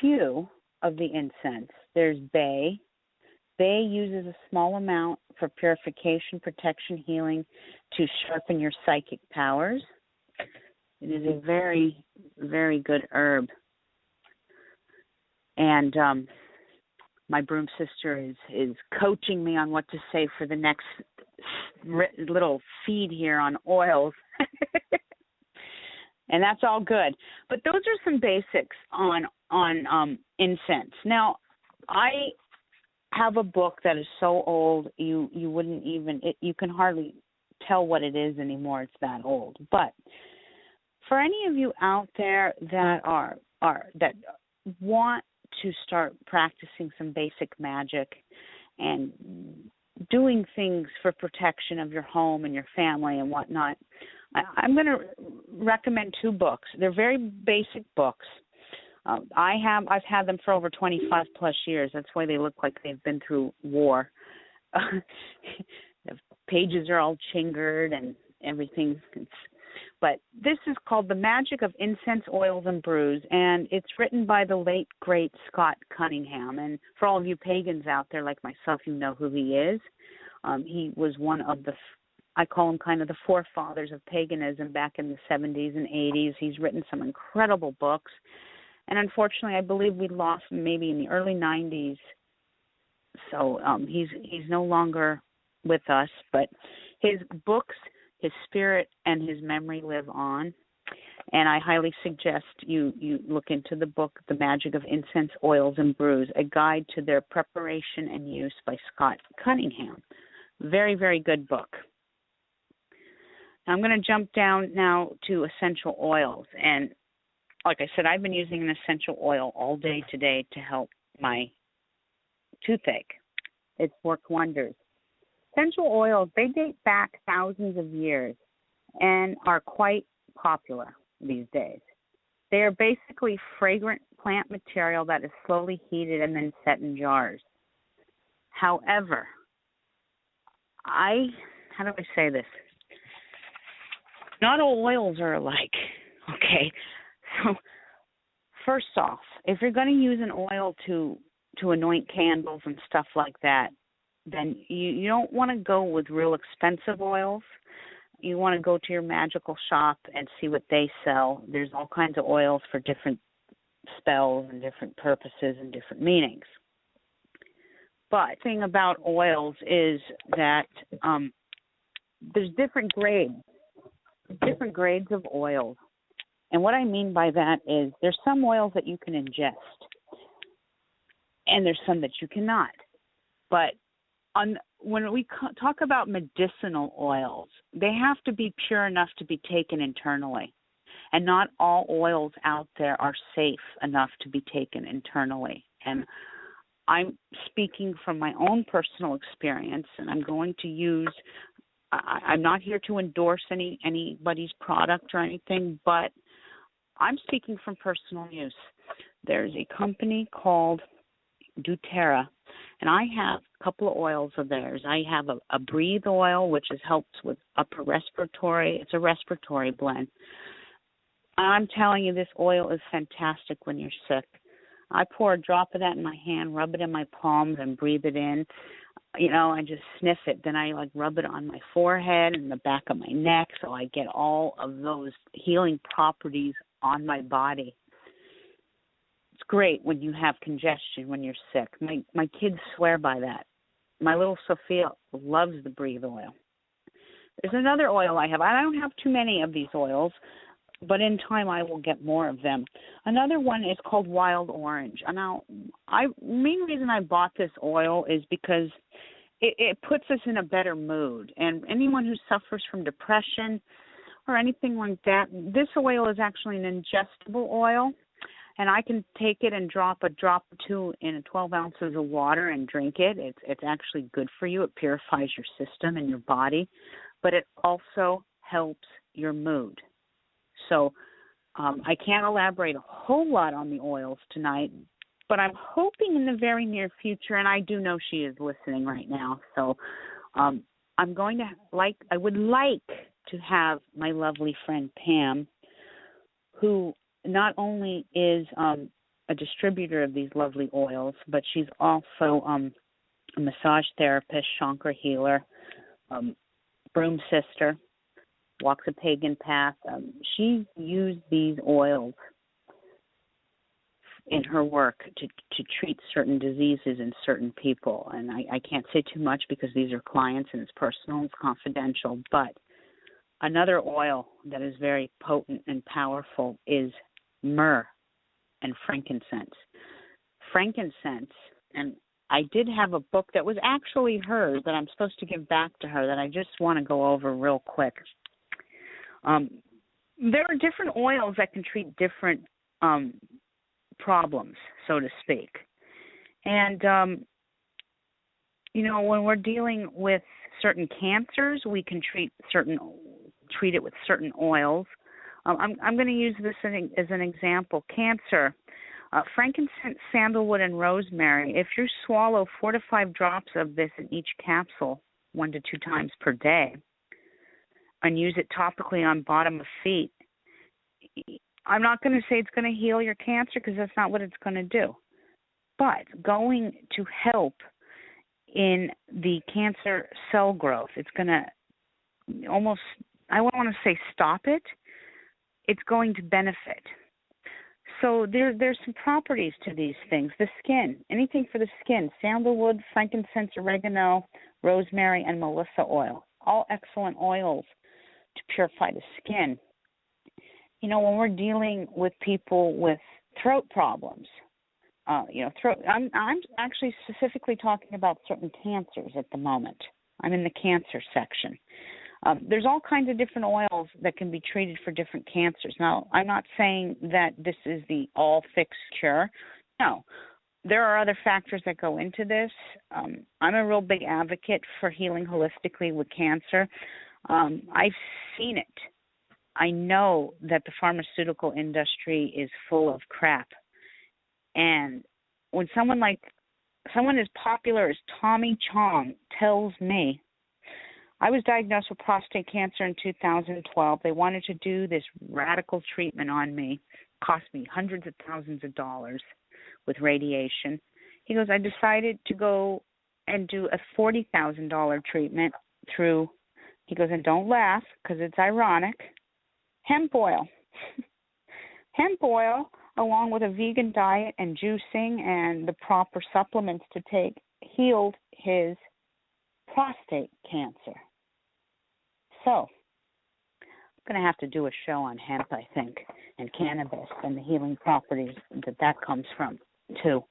few of the incense. There's bay. Bay uses a small amount for purification, protection, healing, to sharpen your psychic powers. It is a very, very good herb. And my broom sister is coaching me on what to say for the next little feed here on oils. And that's all good. But those are some basics on incense. Now, I have a book that is so old you wouldn't even you can hardly tell what it is anymore. It's that old. But for any of you out there that are that want to start practicing some basic magic and doing things for protection of your home and your family and whatnot, I'm going to recommend two books. They're very basic books. I've had them for over 25 plus years. That's why they look like they've been through war. The pages are all chingered and everything. But this is called The Magic of Incense, Oils, and Brews, and it's written by the late, great Scott Cunningham. And for all of you pagans out there like myself, you know who he is. He was one of I call him kind of the forefathers of paganism back in the 70s and 80s. He's written some incredible books. And unfortunately, I believe we lost him maybe in the early 90s. So he's no longer with us. But his books, his spirit, and his memory live on. And I highly suggest you look into the book, The Magic of Incense, Oils, and Brews, A Guide to Their Preparation and Use by Scott Cunningham. Very, very good book. Now I'm going to jump down now to essential oils. And like I said, I've been using an essential oil all day today to help my toothache. It's worked wonders. Essential oils, they date back thousands of years and are quite popular these days. They are basically fragrant plant material that is slowly heated and then set in jars. However, how do I say this? Not all oils are alike, okay? So first off, if you're going to use an oil to anoint candles and stuff like that, then you don't want to go with real expensive oils. You want to go to your magical shop and see what they sell. There's all kinds of oils for different spells and different purposes and different meanings. But the thing about oils is that there's different grades of oils. And what I mean by that is there's some oils that you can ingest, and there's some that you cannot. But when we talk about medicinal oils, they have to be pure enough to be taken internally. And not all oils out there are safe enough to be taken internally. And I'm speaking from my own personal experience, and I'm going to use, I'm not here to endorse anybody's product or anything, but I'm speaking from personal use. There's a company called D.T.M, and I have a couple of oils of theirs. I have a breathe oil, which helps with upper respiratory. It's a respiratory blend. I'm telling you, this oil is fantastic when you're sick. I pour a drop of that in my hand, rub it in my palms, and breathe it in. You know, I just sniff it. Then I rub it on my forehead and the back of my neck, so I get all of those healing properties on my body. It's great when you have congestion, when you're sick. My kids swear by that. My little Sophia loves the breathe oil. There's another oil I have. I don't have too many of these oils, but in time I will get more of them. Another one is called wild orange. Now, main reason I bought this oil is because it puts us in a better mood. And anyone who suffers from depression or anything like that, this oil is actually an ingestible oil. And I can take it and drop a drop or two in 12 ounces of water and drink it. It's actually good for you. It purifies your system and your body. But it also helps your mood. So I can't elaborate a whole lot on the oils tonight, but I'm hoping in the very near future, and I do know she is listening right now, so I'm going to I would like to have my lovely friend Pam, who not only is a distributor of these lovely oils, but she's also a massage therapist, chakra healer, broom sister, walks a pagan path. She used these oils in her work to treat certain diseases in certain people. And I can't say too much because these are clients and it's personal, it's confidential. But another oil that is very potent and powerful is myrrh and frankincense. Frankincense, and I did have a book that was actually hers that I'm supposed to give back to her that I just want to go over real quick. There are different oils that can treat different problems, so to speak. And, when we're dealing with certain cancers, we can treat it with certain oils. I'm going to use this as an example. Cancer, frankincense, sandalwood, and rosemary. If you swallow 4 to 5 drops of this in each capsule 1 to 2 times per day and use it topically on bottom of feet, I'm not going to say it's going to heal your cancer because that's not what it's going to do. But going to help in the cancer cell growth, it's going to almost, I don't want to say stop it, it's going to benefit. So there's some properties to these things. The skin, anything for the skin, sandalwood, frankincense, oregano, rosemary, and melissa oil, all excellent oils to purify the skin. When we're dealing with people with throat problems, throat. I'm actually specifically talking about certain cancers at the moment. I'm in the cancer section. There's all kinds of different oils that can be treated for different cancers. Now, I'm not saying that this is the all-fix cure. No, there are other factors that go into this. I'm a real big advocate for healing holistically with cancer. I've seen it. I know that the pharmaceutical industry is full of crap. And when someone as popular as Tommy Chong tells me, I was diagnosed with prostate cancer in 2012. They wanted to do this radical treatment on me. It cost me hundreds of thousands of dollars with radiation. He goes, I decided to go and do a $40,000 treatment through, he goes, and don't laugh because it's ironic, hemp oil. Hemp oil, along with a vegan diet and juicing and the proper supplements to take, healed his prostate cancer. So, I'm going to have to do a show on hemp, I think, and cannabis and the healing properties that comes from, too.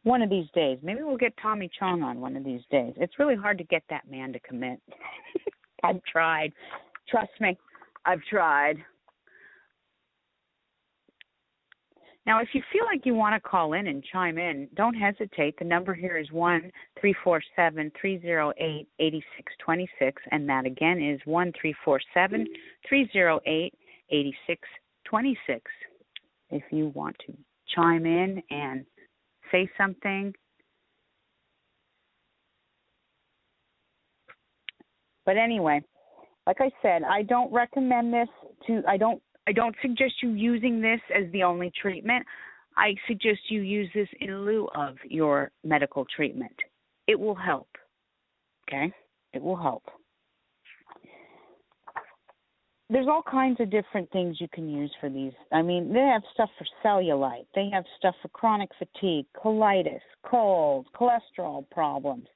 One of these days. Maybe we'll get Tommy Chong on one of these days. It's really hard to get that man to commit. I've tried. Trust me, I've tried. Now, if you feel like you want to call in and chime in, don't hesitate. The number here is 1-347-308-8626, and that again is 1-347-308-8626. If you want to chime in and say something. But anyway, like I said, I don't recommend this I don't suggest you using this as the only treatment. I suggest you use this in lieu of your medical treatment. It will help, okay? It will help. There's all kinds of different things you can use for these. I mean, they have stuff for cellulite. They have stuff for chronic fatigue, colitis, colds, cholesterol problems.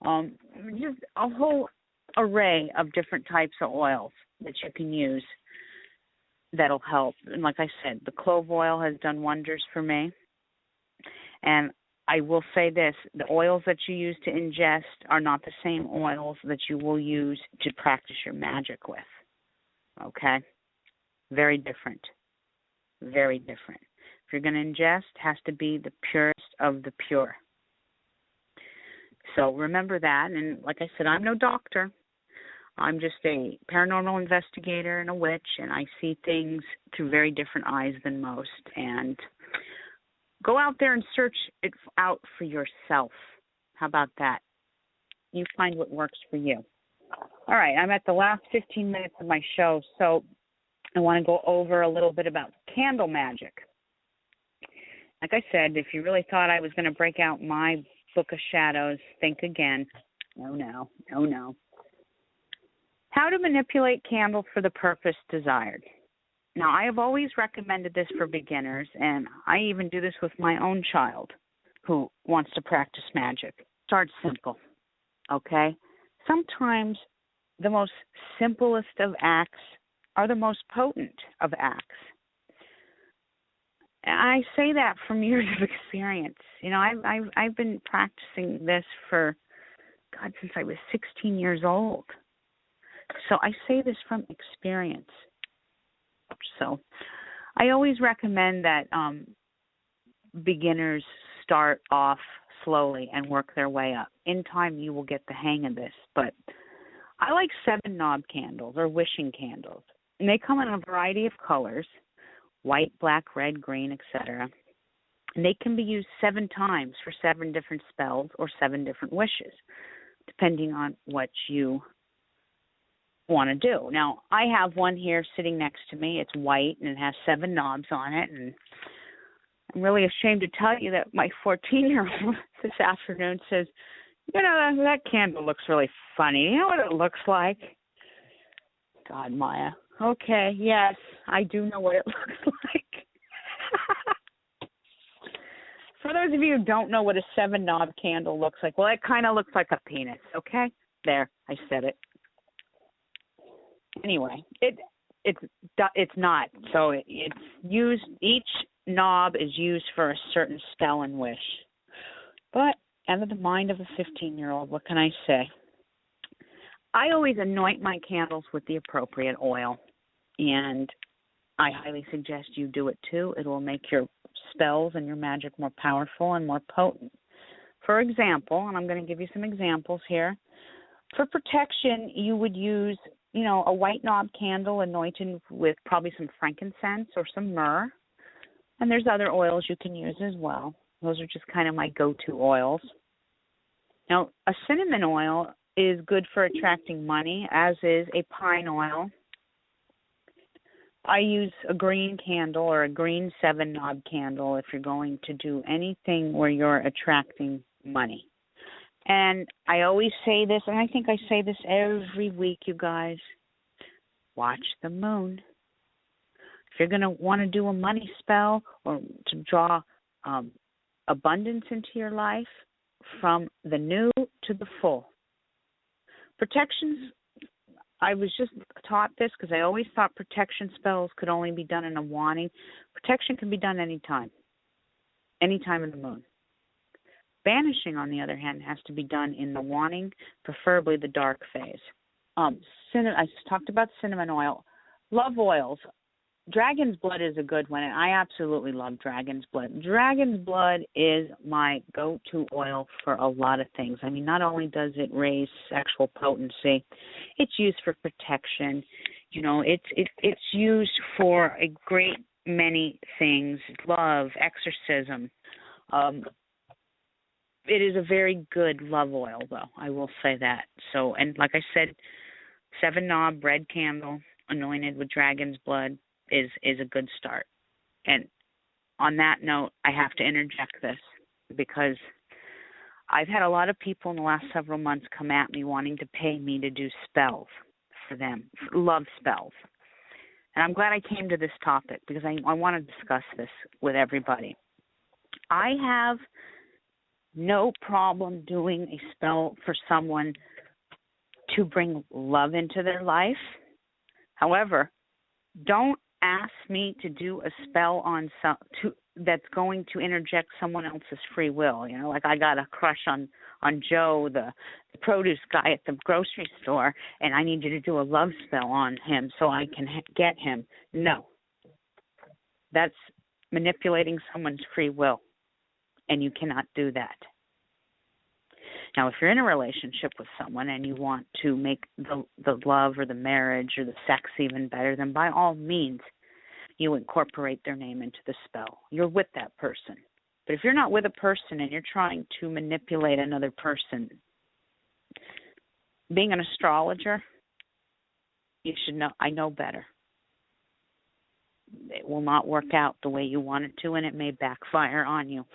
Just a whole array of different types of oils that you can use that'll help. And like I said, the clove oil has done wonders for me. And I will say this, the oils that you use to ingest are not the same oils that you will use to practice your magic with. Okay? Very different. Very different. If you're going to ingest, it has to be the purest of the pure. So remember that. And like I said, I'm no doctor. I'm just a paranormal investigator and a witch, and I see things through very different eyes than most. And go out there and search it out for yourself. How about that? You find what works for you. All right, I'm at the last 15 minutes of my show, so I want to go over a little bit about candle magic. like I said, if you really thought I was going to break out my book of shadows, think again. No. How to manipulate candles for the purpose desired. Now, I have always recommended this for beginners, and I even do this with my own child who wants to practice magic. Start simple, okay? Sometimes the most simplest of acts are the most potent of acts. And I say that from years of experience. You know, I've been practicing this for, God, since I was 16 years old. So I say this from experience. So I always recommend that beginners start off slowly and work their way up. In time, you will get the hang of this. But I like 7-knob candles or wishing candles. And they come in a variety of colors, white, black, red, green, etc. And they can be used 7 times for 7 different spells or 7 different wishes, depending on what you want to do. Now, I have one here sitting next to me. It's white and it has 7 knobs on it. And I'm really ashamed to tell you that my 14-year-old this afternoon says, you know, that candle looks really funny. You know what it looks like? God, Maya. Okay, yes, I do know what it looks like. For those of you who don't know what a 7-knob candle looks like, well, it kind of looks like a penis, okay? There, I said it. Anyway, it's not. So it's used, each knob is used for a certain spell and wish. But out of the mind of a 15-year-old, what can I say? I always anoint my candles with the appropriate oil, and I highly suggest you do it too. It will make your spells and your magic more powerful and more potent. For example, and I'm going to give you some examples here, for protection, you would use, you know, a white knob candle anointed with probably some frankincense or some myrrh, and there's other oils you can use as well. Those are just kind of my go-to oils. Now, a cinnamon oil is good for attracting money, as is a pine oil. I use a green candle or a green 7-knob candle if you're going to do anything where you're attracting money. And I always say this, and I think I say this every week, you guys, watch the moon. If you're going to want to do a money spell or to draw abundance into your life, from the new to the full. Protections, I was just taught this because I always thought protection spells could only be done in a wanting. Protection can be done anytime in the moon. Banishing, on the other hand, has to be done in the wanting, preferably the dark phase. I talked about cinnamon oil. Love oils. Dragon's blood is a good one, and I absolutely love dragon's blood. Dragon's blood is my go-to oil for a lot of things. I mean, not only does it raise sexual potency, it's used for protection. You know, it's used for a great many things. Love, exorcism. It is a very good love oil, though. I will say that. So, and like I said, 7-knob red candle anointed with dragon's blood is a good start. And on that note, I have to interject this because I've had a lot of people in the last several months come at me wanting to pay me to do spells for them, love spells. And I'm glad I came to this topic because I want to discuss this with everybody. I have no problem doing a spell for someone to bring love into their life. However, don't ask me to do a spell on that's going to interject someone else's free will. You know, like I got a crush on Joe, the produce guy at the grocery store, and I need you to do a love spell on him so I can get him. No. That's manipulating someone's free will, and you cannot do that. Now, if you're in a relationship with someone and you want to make the love or the marriage or the sex even better, then by all means, you incorporate their name into the spell. You're with that person. But if you're not with a person and you're trying to manipulate another person, being an astrologer, you should know, I know better. it will not work out the way you want it to, and it may backfire on you.